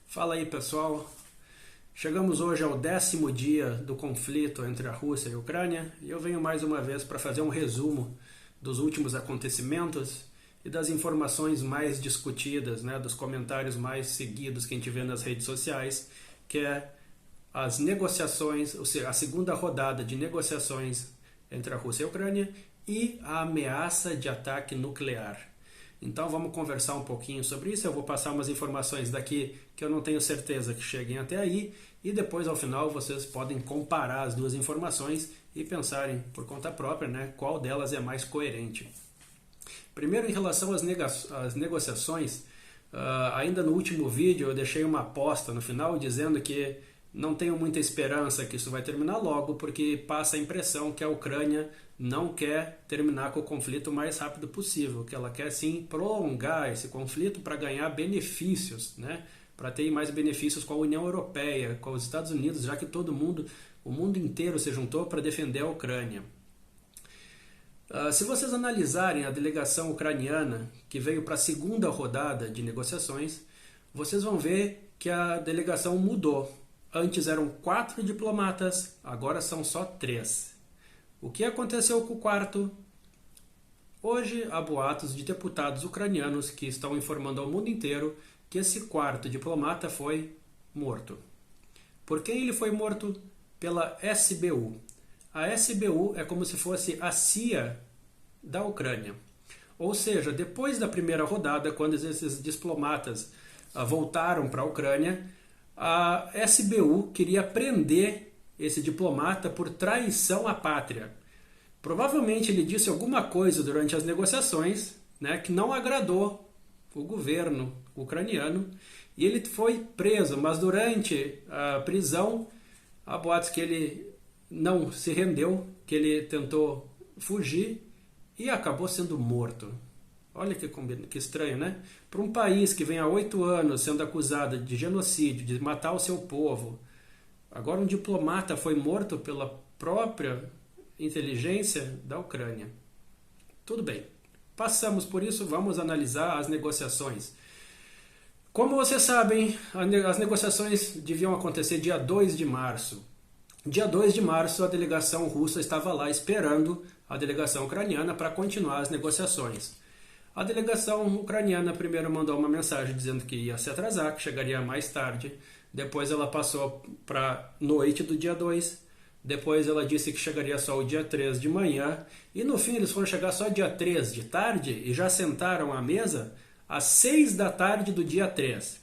Fala aí, pessoal. Chegamos hoje ao 10º dia do conflito entre a Rússia e a Ucrânia e eu venho mais uma vez para fazer um resumo dos últimos acontecimentos e das informações mais discutidas, dos comentários mais seguidos que a gente vê nas redes sociais, que é as negociações, ou seja, a segunda rodada de negociações entre a Rússia e a Ucrânia e a ameaça de ataque nuclear. Então vamos conversar um pouquinho sobre isso. Eu vou passar umas informações daqui que eu não tenho certeza que cheguem até aí e depois ao final vocês podem comparar as duas informações e pensarem por conta própria, qual delas é mais coerente. Primeiro, em relação às negociações, ainda no último vídeo eu deixei uma aposta no final dizendo que não tenho muita esperança que isso vai terminar logo, porque passa a impressão que a Ucrânia não quer terminar com o conflito o mais rápido possível, que ela quer sim prolongar esse conflito para ganhar benefícios, para ter mais benefícios com a União Europeia, com os Estados Unidos, já que o mundo inteiro se juntou para defender a Ucrânia. Se vocês analisarem a delegação ucraniana que veio para a segunda rodada de negociações, vocês vão ver que a delegação mudou. Antes eram 4 diplomatas, agora são só 3. O que aconteceu com o quarto? Hoje há boatos de deputados ucranianos que estão informando ao mundo inteiro que esse quarto diplomata foi morto. Por quem ele foi morto? Pela SBU. A SBU é como se fosse a CIA da Ucrânia. Ou seja, depois da primeira rodada, quando esses diplomatas voltaram para a Ucrânia, a SBU queria prender esse diplomata por traição à pátria. Provavelmente ele disse alguma coisa durante as negociações, que não agradou o governo ucraniano e ele foi preso, mas durante a prisão há boatos que ele não se rendeu, que ele tentou fugir e acabou sendo morto. Olha que estranho, Para um país que vem há 8 anos sendo acusado de genocídio, de matar o seu povo, agora um diplomata foi morto pela própria inteligência da Ucrânia. Tudo bem, passamos por isso, vamos analisar as negociações. Como vocês sabem, as negociações deviam acontecer dia 2 de março. Dia 2 de março a delegação russa estava lá esperando a delegação ucraniana para continuar as negociações. A delegação ucraniana primeiro mandou uma mensagem dizendo que ia se atrasar, que chegaria mais tarde. Depois ela passou para noite do dia 2. Depois ela disse que chegaria só o dia 3 de manhã. E no fim eles foram chegar só dia 3 de tarde e já sentaram à mesa às 6 da tarde do dia 3.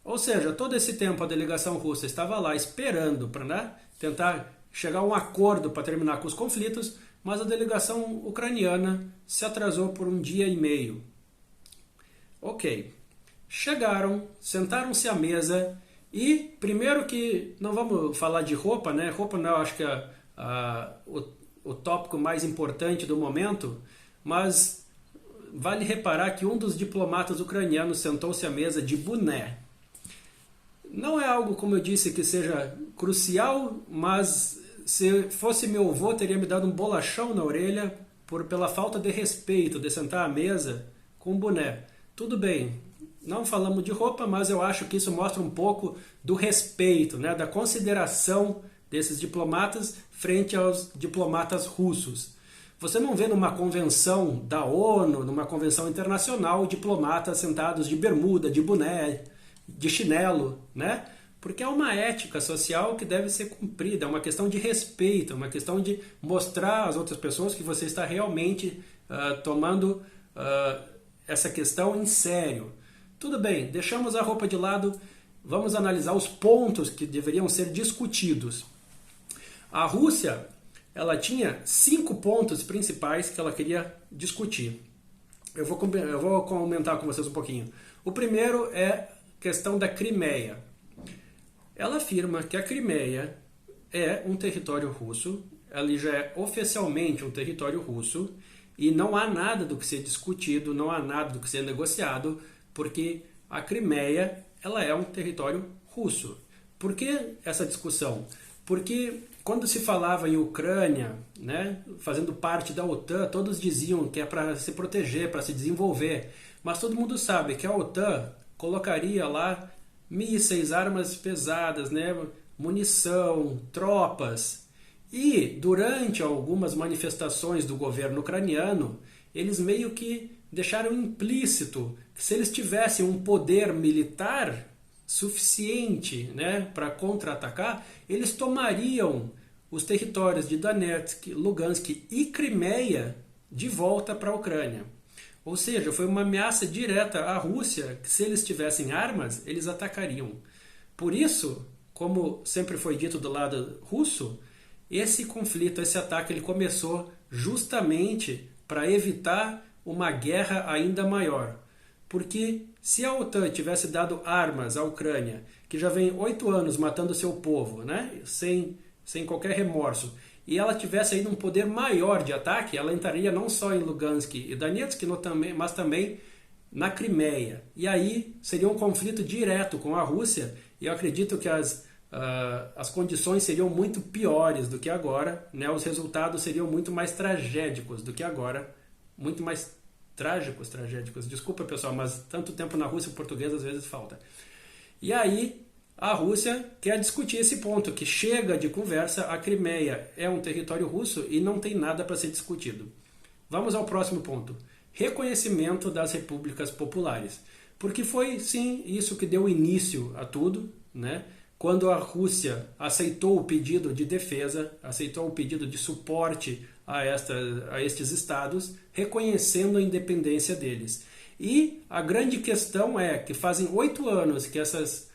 Ou seja, todo esse tempo a delegação russa estava lá esperando para tentar chegar a um acordo para terminar com os conflitos, mas a delegação ucraniana se atrasou por 1 dia e meio. Ok. Chegaram, sentaram-se à mesa e, primeiro que, não vamos falar de roupa, Roupa não, acho que é o tópico mais importante do momento, mas vale reparar que um dos diplomatas ucranianos sentou-se à mesa de boné. Não é algo, como eu disse, que seja crucial, mas se fosse meu avô, teria me dado um bolachão na orelha pela falta de respeito de sentar à mesa com boné. Tudo bem, não falamos de roupa, mas eu acho que isso mostra um pouco do respeito, da consideração desses diplomatas frente aos diplomatas russos. Você não vê numa convenção da ONU, numa convenção internacional, diplomatas sentados de bermuda, de boné, de chinelo, Porque é uma ética social que deve ser cumprida, é uma questão de respeito, é uma questão de mostrar às outras pessoas que você está realmente tomando essa questão em sério. Tudo bem, deixamos a roupa de lado, vamos analisar os pontos que deveriam ser discutidos. A Rússia, ela tinha 5 pontos principais que ela queria discutir. Eu vou comentar com vocês um pouquinho. O primeiro é a questão da Crimeia. Ela afirma que a Crimeia é um território russo, ela já é oficialmente um território russo, e não há nada do que ser discutido, não há nada do que ser negociado, porque a Crimeia ela é um território russo. Por que essa discussão? Porque quando se falava em Ucrânia, fazendo parte da OTAN, todos diziam que é para se proteger, para se desenvolver, mas todo mundo sabe que a OTAN colocaria lá mísseis, armas pesadas, né? Munição, tropas. E durante algumas manifestações do governo ucraniano, eles meio que deixaram implícito que se eles tivessem um poder militar suficiente, né, para contra-atacar, eles tomariam os territórios de Donetsk, Lugansk e Crimeia de volta para a Ucrânia. Ou seja, foi uma ameaça direta à Rússia que se eles tivessem armas, eles atacariam. Por isso, como sempre foi dito do lado russo, esse conflito, esse ataque, ele começou justamente para evitar uma guerra ainda maior. Porque se a OTAN tivesse dado armas à Ucrânia, que já vem 8 anos matando seu povo, né, sem qualquer remorso, e ela tivesse ainda um poder maior de ataque, ela entraria não só em Lugansk e Donetsk, mas também na Crimeia. E aí seria um conflito direto com a Rússia, e eu acredito que as condições seriam muito piores do que agora, né? Os resultados seriam muito mais tragédicos do que agora, muito mais tragédicos. Desculpa, pessoal, mas tanto tempo na Rússia, o português às vezes falta. E aí a Rússia quer discutir esse ponto, que chega de conversa, a Crimeia é um território russo e não tem nada para ser discutido. Vamos ao próximo ponto. Reconhecimento das repúblicas populares. Porque foi, sim, isso que deu início a tudo, né? Quando a Rússia aceitou o pedido de defesa, aceitou o pedido de suporte a estes estados, reconhecendo a independência deles. E a grande questão é que fazem 8 anos que esses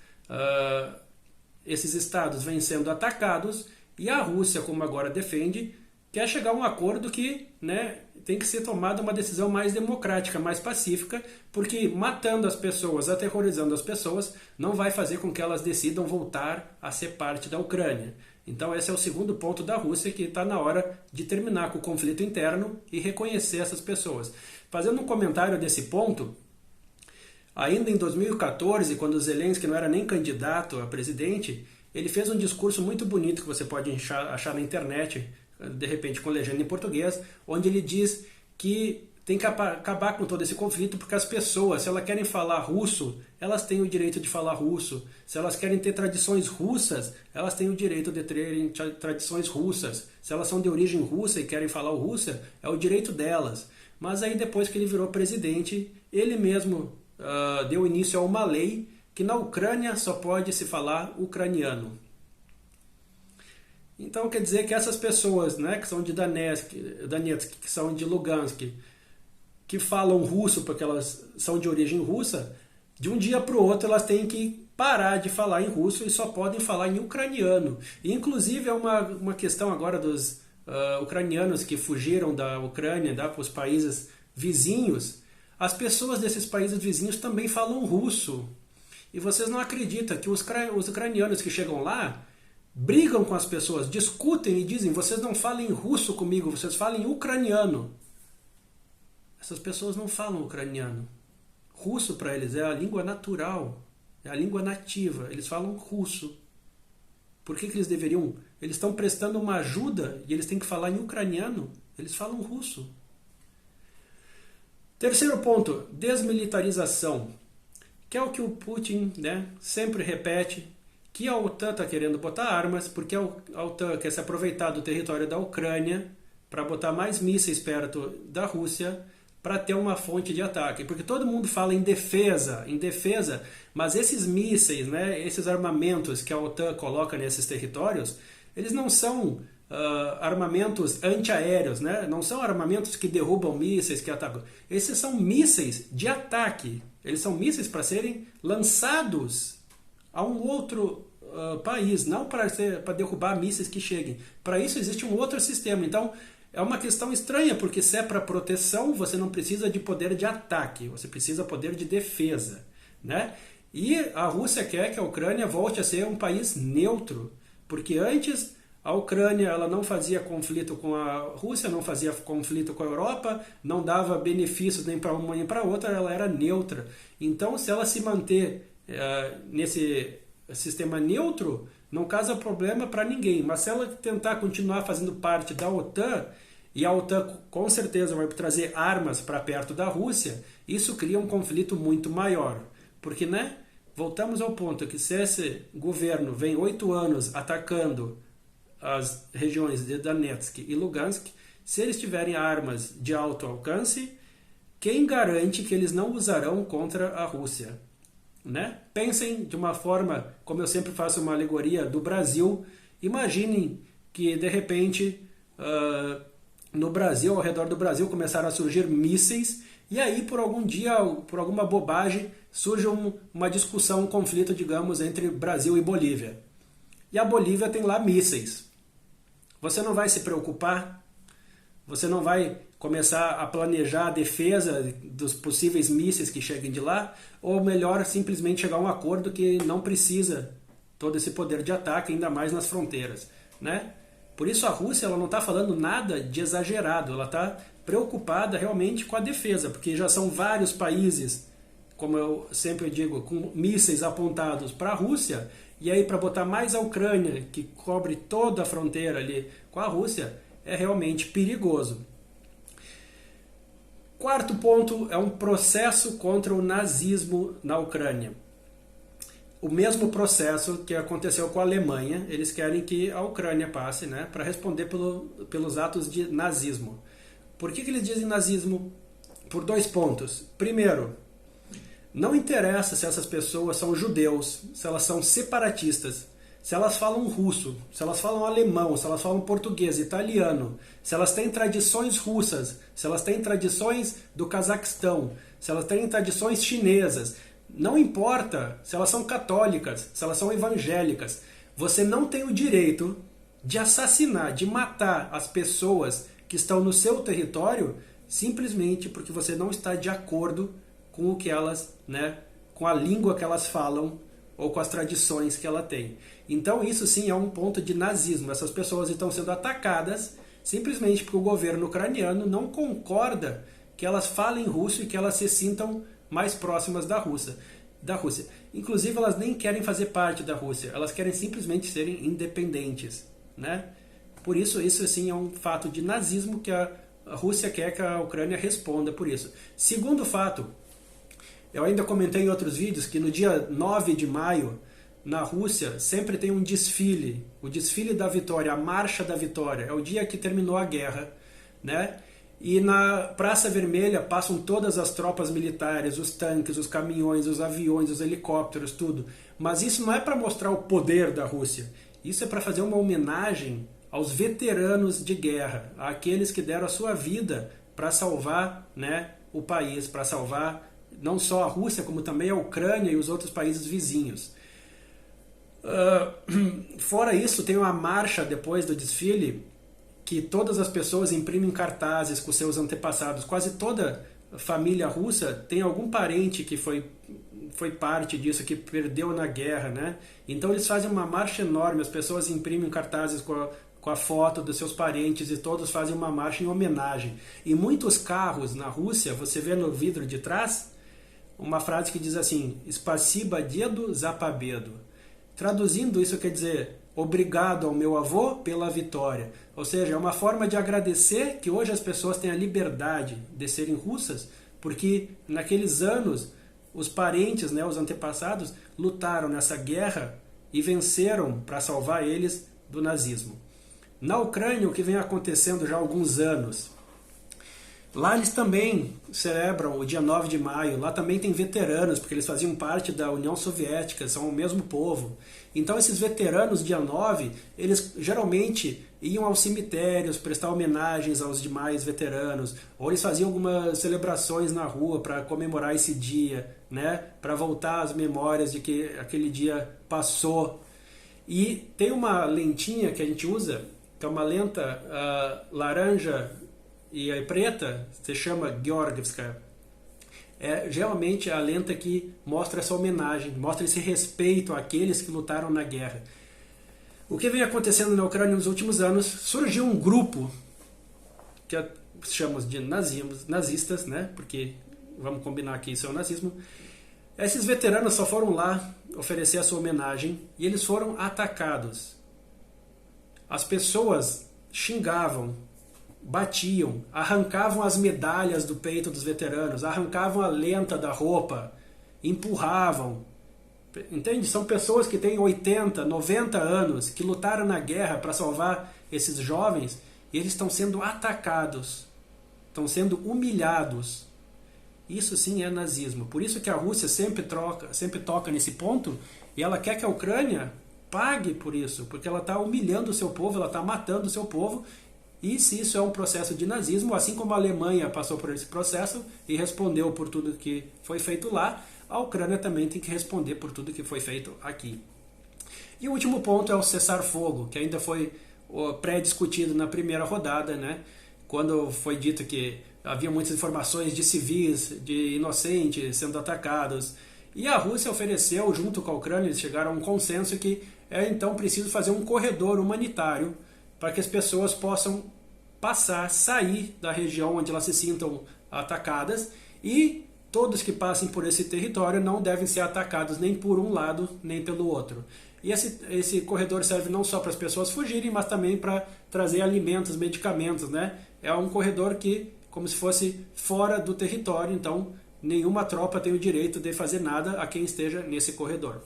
estados vêm sendo atacados e a Rússia, como agora defende, quer chegar a um acordo que, né, tem que ser tomada uma decisão mais democrática, mais pacífica, porque matando as pessoas, aterrorizando as pessoas, não vai fazer com que elas decidam voltar a ser parte da Ucrânia. Então esse é o segundo ponto da Rússia, que está na hora de terminar com o conflito interno e reconhecer essas pessoas. Fazendo um comentário desse ponto, ainda em 2014, quando o Zelensky não era nem candidato a presidente, ele fez um discurso muito bonito que você pode achar na internet, de repente com legenda em português, onde ele diz que tem que acabar com todo esse conflito, porque as pessoas, se elas querem falar russo, elas têm o direito de falar russo. Se elas querem ter tradições russas, elas têm o direito de terem tradições russas. Se elas são de origem russa e querem falar o russo, é o direito delas. Mas aí depois que ele virou presidente, ele mesmo deu início a uma lei que na Ucrânia só pode se falar ucraniano. Então quer dizer que essas pessoas, né, que são de Donetsk, que são de Lugansk, que falam russo porque elas são de origem russa, de um dia para o outro elas têm que parar de falar em russo e só podem falar em ucraniano. E, inclusive é uma questão agora dos ucranianos que fugiram da Ucrânia para os países vizinhos. As pessoas desses países vizinhos também falam russo. E vocês não acreditam que os ucranianos que chegam lá brigam com as pessoas, discutem e dizem: vocês não falem russo comigo, vocês falem ucraniano. Essas pessoas não falam ucraniano. Russo para eles é a língua natural, é a língua nativa. Eles falam russo. Por que eles deveriam? Eles estão prestando uma ajuda e eles têm que falar em ucraniano. Eles falam russo. Terceiro ponto, desmilitarização. Que é o que o Putin, né, sempre repete, que a OTAN está querendo botar armas, porque a OTAN quer se aproveitar do território da Ucrânia para botar mais mísseis perto da Rússia, para ter uma fonte de ataque. Porque todo mundo fala em defesa, mas esses mísseis, né, esses armamentos que a OTAN coloca nesses territórios, eles não são armamentos antiaéreos, né? Não são armamentos que derrubam mísseis, que atacam. Esses são mísseis de ataque. Eles são mísseis para serem lançados a um outro país, não para derrubar mísseis que cheguem. Para isso existe um outro sistema. Então, é uma questão estranha, porque se é para proteção, você não precisa de poder de ataque, você precisa de poder de defesa, né? E a Rússia quer que a Ucrânia volte a ser um país neutro, porque antes a Ucrânia ela não fazia conflito com a Rússia, não fazia conflito com a Europa, não dava benefícios nem para uma nem para outra, ela era neutra. Então, se ela se manter nesse sistema neutro, não causa problema para ninguém. Mas se ela tentar continuar fazendo parte da OTAN, e a OTAN com certeza vai trazer armas para perto da Rússia, isso cria um conflito muito maior. Porque, né, voltamos ao ponto que se esse governo vem 8 anos atacando as regiões de Donetsk e Lugansk, se eles tiverem armas de alto alcance, quem garante que eles não usarão contra a Rússia? Né? Pensem de uma forma, como eu sempre faço uma alegoria do Brasil, imaginem que de repente no Brasil, ao redor do Brasil, começaram a surgir mísseis e aí por algum dia, por alguma bobagem, surge uma discussão, um conflito, digamos, entre Brasil e Bolívia. E a Bolívia tem lá mísseis. Você não vai se preocupar? Você não vai começar a planejar a defesa dos possíveis mísseis que cheguem de lá? Ou melhor, simplesmente chegar a um acordo que não precisa todo esse poder de ataque, ainda mais nas fronteiras, né? Por isso a Rússia ela não está falando nada de exagerado, ela está preocupada realmente com a defesa, porque já são vários países, como eu sempre digo, com mísseis apontados para a Rússia, e aí para botar mais a Ucrânia, que cobre toda a fronteira ali com a Rússia, é realmente perigoso. Quarto ponto é um processo contra o nazismo na Ucrânia. O mesmo processo que aconteceu com a Alemanha, eles querem que a Ucrânia passe, né, para responder pelos atos de nazismo. Por que eles dizem nazismo? Por 2 pontos. Primeiro, não interessa se essas pessoas são judeus, se elas são separatistas, se elas falam russo, se elas falam alemão, se elas falam português, italiano, se elas têm tradições russas, se elas têm tradições do Cazaquistão, se elas têm tradições chinesas. Não importa se elas são católicas, se elas são evangélicas. Você não tem o direito de assassinar, de matar as pessoas que estão no seu território simplesmente porque você não está de acordo com o que elas, né, com a língua que elas falam ou com as tradições que ela tem. Então isso sim é um ponto de nazismo. Essas pessoas estão sendo atacadas simplesmente porque o governo ucraniano não concorda que elas falem russo e que elas se sintam mais próximas da Rússia. Inclusive elas nem querem fazer parte da Rússia, elas querem simplesmente serem independentes, né? Por isso assim é um fato de nazismo que a Rússia quer que a Ucrânia responda por isso. Segundo fato, eu ainda comentei em outros vídeos que no dia 9 de maio, na Rússia, sempre tem um desfile, o desfile da vitória, a marcha da vitória, é o dia que terminou a guerra, né? E na Praça Vermelha passam todas as tropas militares, os tanques, os caminhões, os aviões, os helicópteros, tudo. Mas isso não é para mostrar o poder da Rússia, isso é para fazer uma homenagem aos veteranos de guerra, àqueles que deram a sua vida para salvar, né, o país, para salvar não só a Rússia, como também a Ucrânia e os outros países vizinhos. Fora isso, tem uma marcha depois do desfile que todas as pessoas imprimem cartazes com seus antepassados. Quase toda família russa tem algum parente que foi parte disso, que perdeu na guerra, né? Então eles fazem uma marcha enorme, as pessoas imprimem cartazes com a foto dos seus parentes e todos fazem uma marcha em homenagem. E muitos carros na Rússia, você vê no vidro de trás uma frase que diz assim: Spasiba dedo za pobedu. Traduzindo, isso quer dizer: obrigado ao meu avô pela vitória. Ou seja, é uma forma de agradecer que hoje as pessoas têm a liberdade de serem russas, porque naqueles anos os parentes, né, os antepassados, lutaram nessa guerra e venceram para salvar eles do nazismo. Na Ucrânia, o que vem acontecendo já há alguns anos, lá eles também celebram o dia 9 de maio, lá também tem veteranos, porque eles faziam parte da União Soviética, são o mesmo povo. Então esses veteranos, dia 9, eles geralmente iam aos cemitérios prestar homenagens aos demais veteranos, ou eles faziam algumas celebrações na rua para comemorar esse dia, né? Para voltar às memórias de que aquele dia passou. E tem uma lentinha que a gente usa, que é uma lenta laranja e a preta, se chama Georgievska. É geralmente a lenta que mostra essa homenagem, mostra esse respeito àqueles que lutaram na guerra. O que vem acontecendo na Ucrânia nos últimos anos, surgiu um grupo que chamamos de nazistas, né? Porque vamos combinar que isso é o nazismo. Esses veteranos só foram lá oferecer a sua homenagem e eles foram atacados. As pessoas xingavam, batiam, arrancavam as medalhas do peito dos veteranos, arrancavam a lenta da roupa, empurravam. Entende? São pessoas que têm 80, 90 anos, que lutaram na guerra para salvar esses jovens, e eles estão sendo atacados, estão sendo humilhados. Isso sim é nazismo. Por isso que a Rússia sempre toca nesse ponto, e ela quer que a Ucrânia pague por isso, porque ela está humilhando o seu povo, ela está matando o seu povo, e se isso é um processo de nazismo, assim como a Alemanha passou por esse processo e respondeu por tudo que foi feito lá, a Ucrânia também tem que responder por tudo que foi feito aqui. E o último ponto é o cessar-fogo, que ainda foi pré-discutido na primeira rodada, né? Quando foi dito que havia muitas informações de civis, de inocentes sendo atacados. E a Rússia ofereceu, junto com a Ucrânia, eles chegaram a um consenso que é então preciso fazer um corredor humanitário para que as pessoas possam passar, sair da região onde elas se sintam atacadas, e todos que passem por esse território não devem ser atacados nem por um lado nem pelo outro. E esse corredor serve não só para as pessoas fugirem, mas também para trazer alimentos, medicamentos, né? É um corredor que, como se fosse fora do território, então nenhuma tropa tem o direito de fazer nada a quem esteja nesse corredor.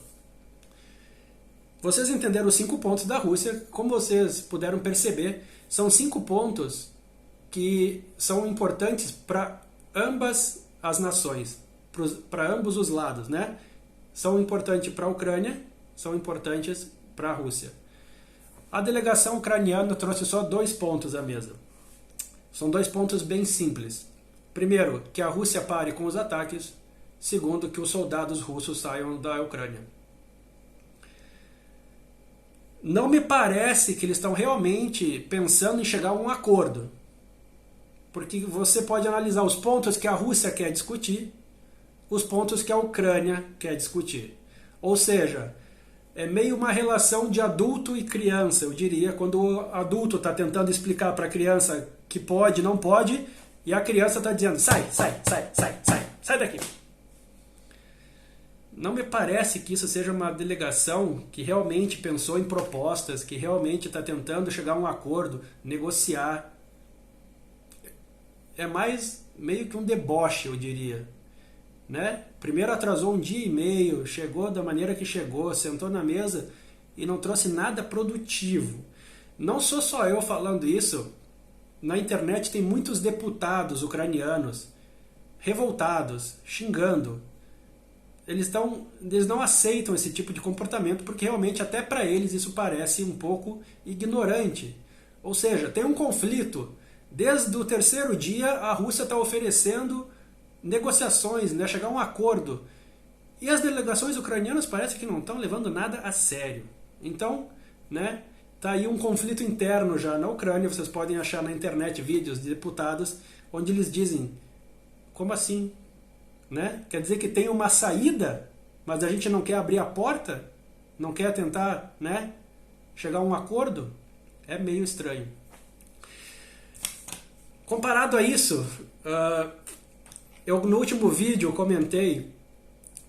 Vocês entenderam os 5 pontos da Rússia. Como vocês puderam perceber, são 5 pontos que são importantes para ambas as nações, para ambos os lados, né? São importantes para a Ucrânia, são importantes para a Rússia. A delegação ucraniana trouxe só 2 pontos à mesa. São 2 pontos bem simples. Primeiro, que a Rússia pare com os ataques. Segundo, que os soldados russos saiam da Ucrânia. Não me parece que eles estão realmente pensando em chegar a um acordo. Porque você pode analisar os pontos que a Rússia quer discutir, os pontos que a Ucrânia quer discutir. Ou seja, é meio uma relação de adulto e criança, eu diria, quando o adulto está tentando explicar para a criança que pode, não pode, e a criança está dizendo, sai daqui. Não me parece que isso seja uma delegação que realmente pensou em propostas, que realmente está tentando chegar a um acordo, negociar. É mais meio que um deboche, eu diria. Né? Primeiro atrasou 1 dia e meio, chegou da maneira que chegou, sentou na mesa e não trouxe nada produtivo. Não sou só eu falando isso. Na internet tem muitos deputados ucranianos revoltados, xingando. Eles não aceitam esse tipo de comportamento porque realmente até para eles isso parece um pouco ignorante. Ou seja, tem um conflito. Desde o 3º dia a Rússia está oferecendo negociações, né, chegar a um acordo. E as delegações ucranianas parece que não estão levando nada a sério. Então, né, tá aí um conflito interno já na Ucrânia. Vocês podem achar na internet vídeos de deputados onde eles dizem, como assim? Né? Quer dizer que tem uma saída, mas a gente não quer abrir a porta? Não quer tentar, né, chegar a um acordo? É meio estranho. Comparado a isso, eu no último vídeo comentei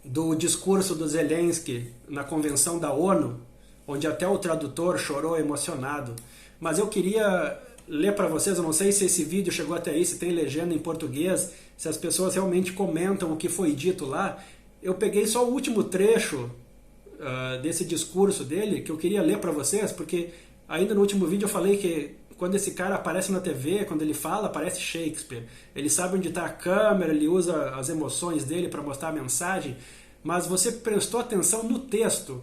do discurso do Zelensky na convenção da ONU, onde até o tradutor chorou emocionado. Mas eu queria ler para vocês, eu não sei se esse vídeo chegou até aí, se tem legenda em português, se as pessoas realmente comentam o que foi dito lá. Eu peguei só o último trecho desse discurso dele, que eu queria ler para vocês, porque ainda no último vídeo eu falei que quando esse cara aparece na TV, quando ele fala, parece Shakespeare. Ele sabe onde está a câmera, ele usa as emoções dele para mostrar a mensagem, mas você prestou atenção no texto.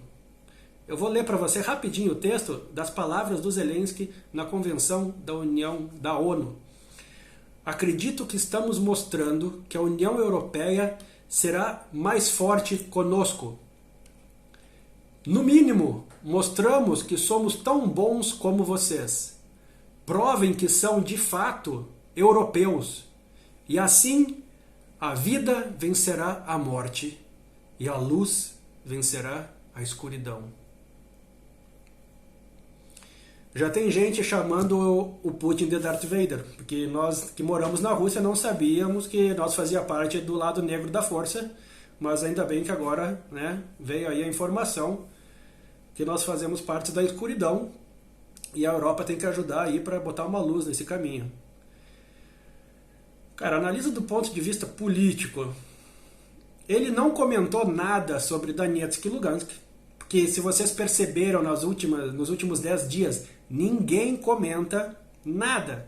Eu vou ler para você rapidinho o texto das palavras do Zelensky na Convenção da ONU. Acredito que estamos mostrando que a União Europeia será mais forte conosco. No mínimo, mostramos que somos tão bons como vocês. Provem que são, de fato, europeus. E assim, a vida vencerá a morte e a luz vencerá a escuridão. Já tem gente chamando o Putin de Darth Vader, porque nós que moramos na Rússia não sabíamos que nós fazia parte do lado negro da força, mas ainda bem que agora, né, veio aí a informação que nós fazemos parte da escuridão e a Europa tem que ajudar aí para botar uma luz nesse caminho. Cara, analisa do ponto de vista político. Ele não comentou nada sobre Donetsk e Lugansk, porque se vocês perceberam nos últimos 10 dias, ninguém comenta nada.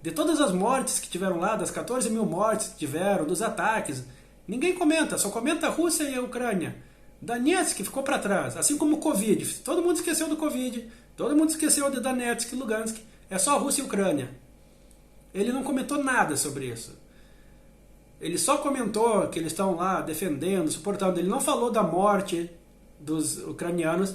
De todas as mortes que tiveram lá, das 14 mil mortes que tiveram, dos ataques, ninguém comenta, só comenta a Rússia e a Ucrânia. Donetsk ficou para trás, assim como o Covid. Todo mundo esqueceu do Covid, todo mundo esqueceu de Donetsk e Lugansk. É só a Rússia e a Ucrânia. Ele não comentou nada sobre isso. Ele só comentou que eles estão lá defendendo, suportando. Ele não falou da morte dos ucranianos.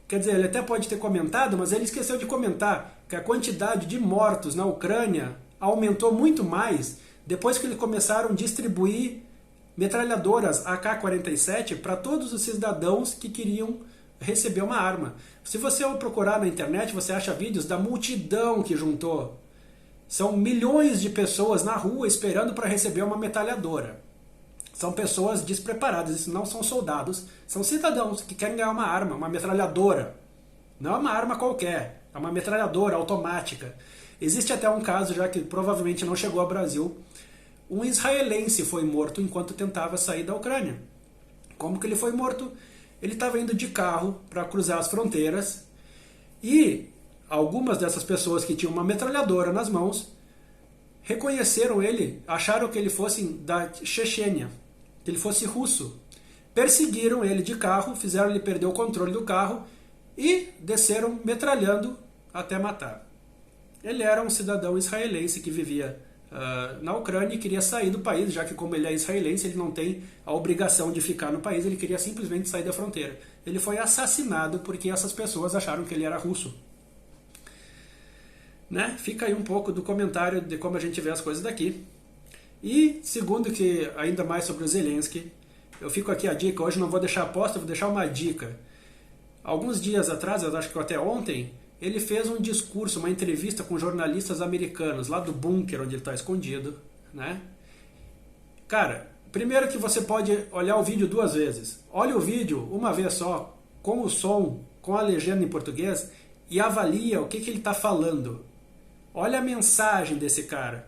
Quer dizer, ele até pode ter comentado, mas ele esqueceu de comentar que a quantidade de mortos na Ucrânia aumentou muito mais depois que eles começaram a distribuir metralhadoras AK-47 para todos os cidadãos que queriam receber uma arma. Se você procurar na internet, você acha vídeos da multidão que juntou. São milhões de pessoas na rua esperando para receber uma metralhadora. São pessoas despreparadas, isso não são soldados, são cidadãos que querem ganhar uma arma, uma metralhadora. Não é uma arma qualquer, é uma metralhadora automática. Existe até um caso, já que provavelmente não chegou ao Brasil, um israelense foi morto enquanto tentava sair da Ucrânia. Como que ele foi morto? Ele estava indo de carro para cruzar as fronteiras e algumas dessas pessoas que tinham uma metralhadora nas mãos reconheceram ele, acharam que ele fosse da Chechênia, que ele fosse russo. Perseguiram ele de carro, fizeram ele perder o controle do carro e desceram metralhando até matar. Ele era um cidadão israelense que vivia na Ucrânia e queria sair do país, já que como ele é israelense, ele não tem a obrigação de ficar no país, ele queria simplesmente sair da fronteira. Ele foi assassinado porque essas pessoas acharam que ele era russo. Né? Fica aí um pouco do comentário de como a gente vê as coisas daqui. E segundo, que ainda mais sobre o Zelensky, eu fico aqui a dica, hoje não vou deixar aposta, vou deixar uma dica. Alguns dias atrás, eu acho que até ontem, ele fez um discurso, uma entrevista com jornalistas americanos, lá do bunker onde ele está escondido, né? Cara, primeiro que você pode olhar o vídeo 2 vezes. Olha o vídeo uma vez só, com o som, com a legenda em português, e avalia o que ele está falando. Olha a mensagem desse cara.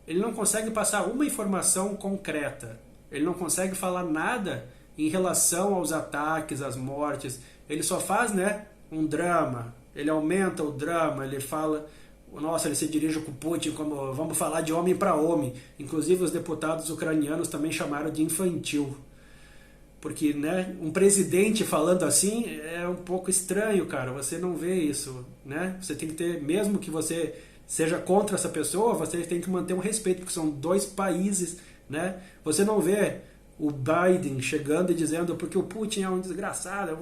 Ele não consegue passar uma informação concreta. Ele não consegue falar nada em relação aos ataques, às mortes. Ele só faz, né, um drama. Ele aumenta o drama, ele fala... Nossa, ele se dirige com Putin como vamos falar de homem para homem. Inclusive os deputados ucranianos também chamaram de infantil. Porque, né, um presidente falando assim é um pouco estranho, cara. Você não vê isso, né? Você tem que ter, mesmo que você seja contra essa pessoa, você tem que manter um respeito, porque são 2 países, né? Você não vê o Biden chegando e dizendo porque o Putin é um desgraçado.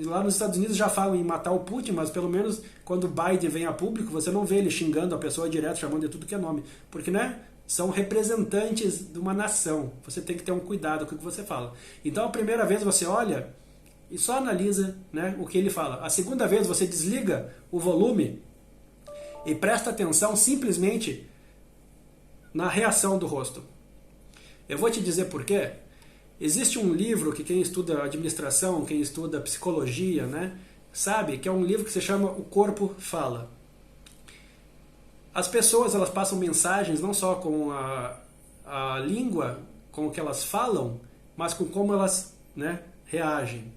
Lá nos Estados Unidos já falam em matar o Putin, mas pelo menos quando o Biden vem a público, você não vê ele xingando a pessoa direto, chamando de tudo que é nome. Porque, né, são representantes de uma nação. Você tem que ter um cuidado com o que você fala. Então, a primeira vez você olha e só analisa, né, o que ele fala. A segunda vez você desliga o volume e presta atenção simplesmente na reação do rosto. Eu vou te dizer por quê. Existe um livro que quem estuda administração, quem estuda psicologia, né, sabe que é um livro que se chama O Corpo Fala. As pessoas, elas passam mensagens não só com a língua, com o que elas falam, mas com como elas, né, reagem.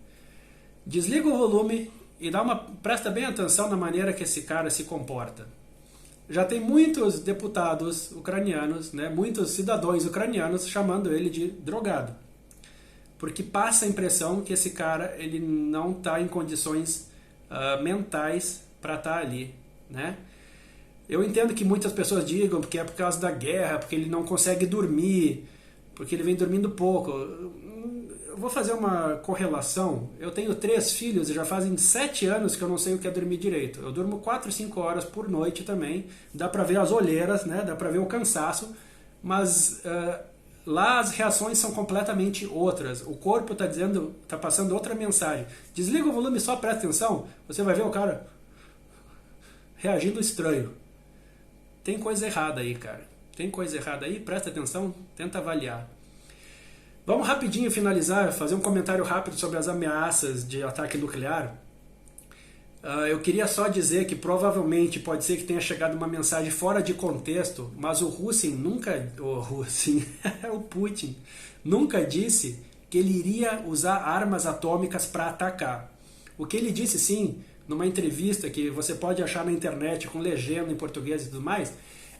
Desliga o volume e presta bem atenção na maneira que esse cara se comporta. Já tem muitos deputados ucranianos, né, muitos cidadãos ucranianos chamando ele de drogado. Porque passa a impressão que esse cara ele não está em condições mentais para estar ali, né? Eu entendo que muitas pessoas digam porque é por causa da guerra, porque ele não consegue dormir, porque ele vem dormindo pouco. Eu vou fazer uma correlação. Eu tenho 3 filhos e já fazem 7 anos que eu não sei o que é dormir direito. Eu durmo 4, 5 horas por noite também. Dá para ver as olheiras, né? Dá para ver o cansaço, mas lá as reações são completamente outras. O corpo está dizendo, está passando outra mensagem. Desliga o volume, só presta atenção, você vai ver o cara reagindo estranho. Tem coisa errada aí, cara. Tem coisa errada aí, presta atenção, tenta avaliar. Vamos rapidinho finalizar, fazer um comentário rápido sobre as ameaças de ataque nuclear. Eu queria só dizer que provavelmente pode ser que tenha chegado uma mensagem fora de contexto, mas o Putin nunca, o Putin nunca disse que ele iria usar armas atômicas para atacar. O que ele disse, sim, numa entrevista que você pode achar na internet com legenda em português e tudo mais,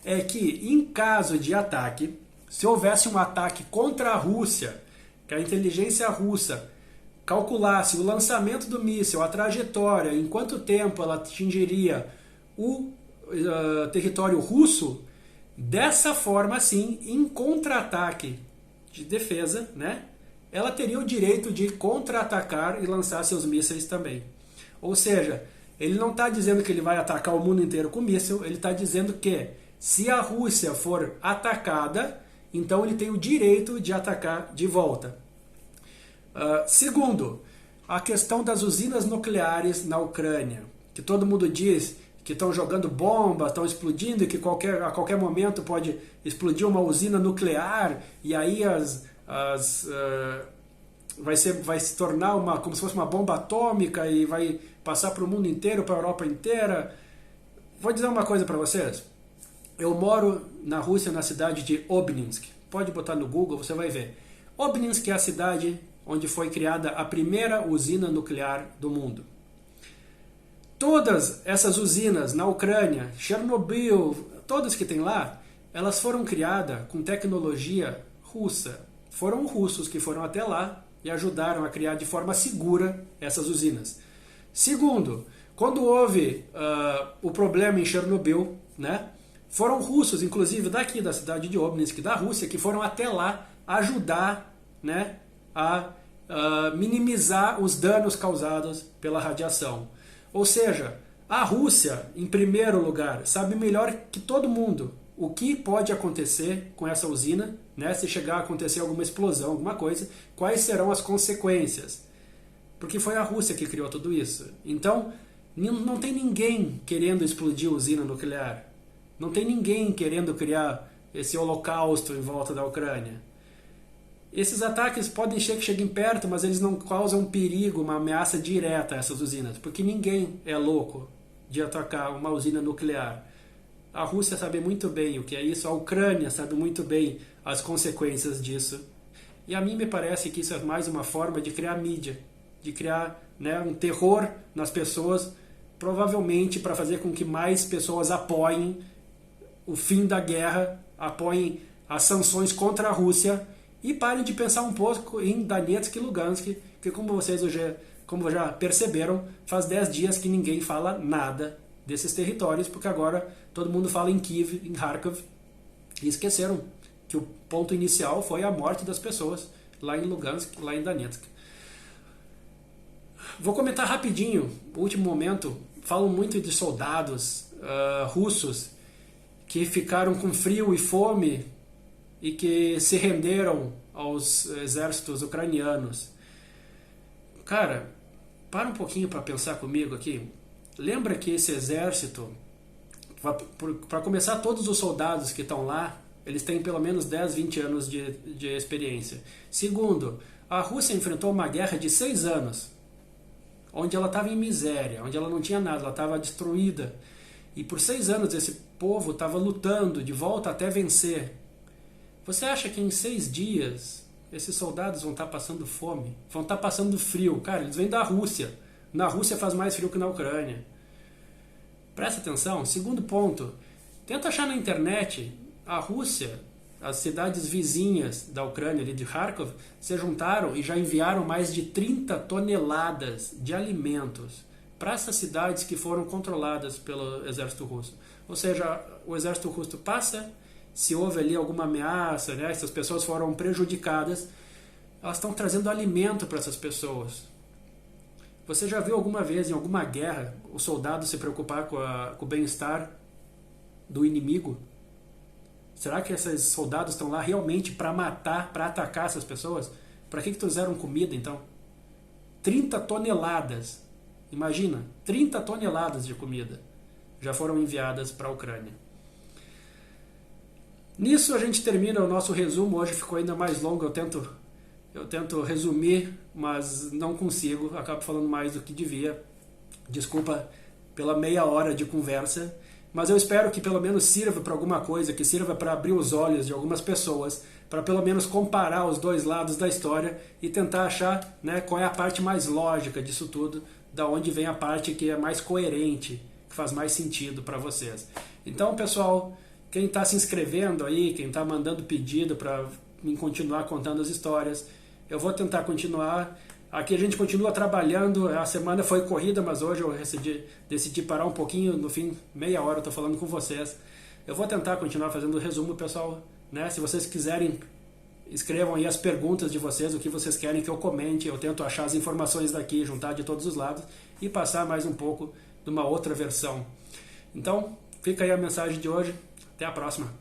é que em caso de ataque, se houvesse um ataque contra a Rússia, que a inteligência russa calculasse o lançamento do míssil, a trajetória, em quanto tempo ela atingiria o território russo, dessa forma, sim, em contra-ataque de defesa, né, ela teria o direito de contra-atacar e lançar seus mísseis também. Ou seja, ele não está dizendo que ele vai atacar o mundo inteiro com míssil, ele está dizendo que se a Rússia for atacada, então ele tem o direito de atacar de volta. Segundo, a questão das usinas nucleares na Ucrânia, que todo mundo diz que estão jogando bomba, estão explodindo e que a qualquer momento pode explodir uma usina nuclear e aí vai se tornar como se fosse uma bomba atômica e vai passar para o mundo inteiro, para a Europa inteira. Vou dizer uma coisa para vocês. Eu moro na Rússia, na cidade de Obninsk. Pode botar no Google, você vai ver. Obninsk é a cidade onde foi criada a primeira usina nuclear do mundo. Todas essas usinas na Ucrânia, Chernobyl, todas que tem lá, elas foram criadas com tecnologia russa. Foram russos que foram até lá e ajudaram a criar de forma segura essas usinas. Segundo, quando houve o problema em Chernobyl, né, foram russos, inclusive daqui da cidade de Obninsk, da Rússia, que foram até lá ajudar, né, a minimizar os danos causados pela radiação. Ou seja, a Rússia, em primeiro lugar, sabe melhor que todo mundo o que pode acontecer com essa usina, né, se chegar a acontecer alguma explosão, alguma coisa, quais serão as consequências. Porque foi a Rússia que criou tudo isso. Então, não tem ninguém querendo explodir a usina nuclear. Não tem ninguém querendo criar esse holocausto em volta da Ucrânia. Esses ataques podem ser que cheguem perto, mas eles não causam perigo, uma ameaça direta a essas usinas, porque ninguém é louco de atacar uma usina nuclear. A Rússia sabe muito bem o que é isso, a Ucrânia sabe muito bem as consequências disso. E a mim me parece que isso é mais uma forma de criar mídia, de criar, né, um terror nas pessoas, provavelmente para fazer com que mais pessoas apoiem o fim da guerra, apoiem as sanções contra a Rússia e parem de pensar um pouco em Donetsk e Lugansk, que como vocês já perceberam, faz 10 dias que ninguém fala nada desses territórios, porque agora todo mundo fala em Kiev, em Kharkov, e esqueceram que o ponto inicial foi a morte das pessoas lá em Lugansk, lá em Donetsk. Vou comentar rapidinho, o último momento, falam muito de soldados russos que ficaram com frio e fome e que se renderam aos exércitos ucranianos. Cara, para um pouquinho para pensar comigo aqui. Lembra que esse exército, para começar, todos os soldados que estão lá, eles têm pelo menos 10, 20 anos de experiência. Segundo, a Rússia enfrentou uma guerra de 6 anos, onde ela estava em miséria, onde ela não tinha nada, ela estava destruída. E por 6 anos esse povo estava lutando de volta até vencer. Você acha que em 6 dias esses soldados vão estar passando fome? Vão estar passando frio? Cara, eles vêm da Rússia. Na Rússia faz mais frio que na Ucrânia. Presta atenção. Segundo ponto. Tenta achar na internet. A Rússia, as cidades vizinhas da Ucrânia, ali de Kharkov, se juntaram e já enviaram mais de 30 toneladas de alimentos para essas cidades que foram controladas pelo exército russo. Ou seja, o exército russo passa, se houve ali alguma ameaça, né, essas pessoas foram prejudicadas, elas estão trazendo alimento para essas pessoas. Você já viu alguma vez em alguma guerra o soldado se preocupar com o bem-estar do inimigo? Será que esses soldados estão lá realmente para matar, para atacar essas pessoas? Para que trouxeram comida então? 30 toneladas. Imagina, 30 toneladas de comida já foram enviadas para a Ucrânia. Nisso a gente termina o nosso resumo. Hoje ficou ainda mais longo, eu tento resumir, mas não consigo, acabo falando mais do que devia. Desculpa pela meia hora de conversa, mas eu espero que pelo menos sirva para alguma coisa, que sirva para abrir os olhos de algumas pessoas, para pelo menos comparar os dois lados da história e tentar achar, né, qual é a parte mais lógica disso tudo, da onde vem a parte que é mais coerente, que faz mais sentido para vocês. Então, pessoal, quem está se inscrevendo aí, quem está mandando pedido para me continuar contando as histórias, eu vou tentar continuar. Aqui a gente continua trabalhando, a semana foi corrida, mas hoje eu decidi parar um pouquinho, no fim, meia hora eu estou falando com vocês. Eu vou tentar continuar fazendo o resumo, pessoal, né? Se vocês quiserem, escrevam aí as perguntas de vocês, o que vocês querem que eu comente, eu tento achar as informações daqui, juntar de todos os lados e passar mais um pouco de uma outra versão. Então, fica aí a mensagem de hoje, até a próxima.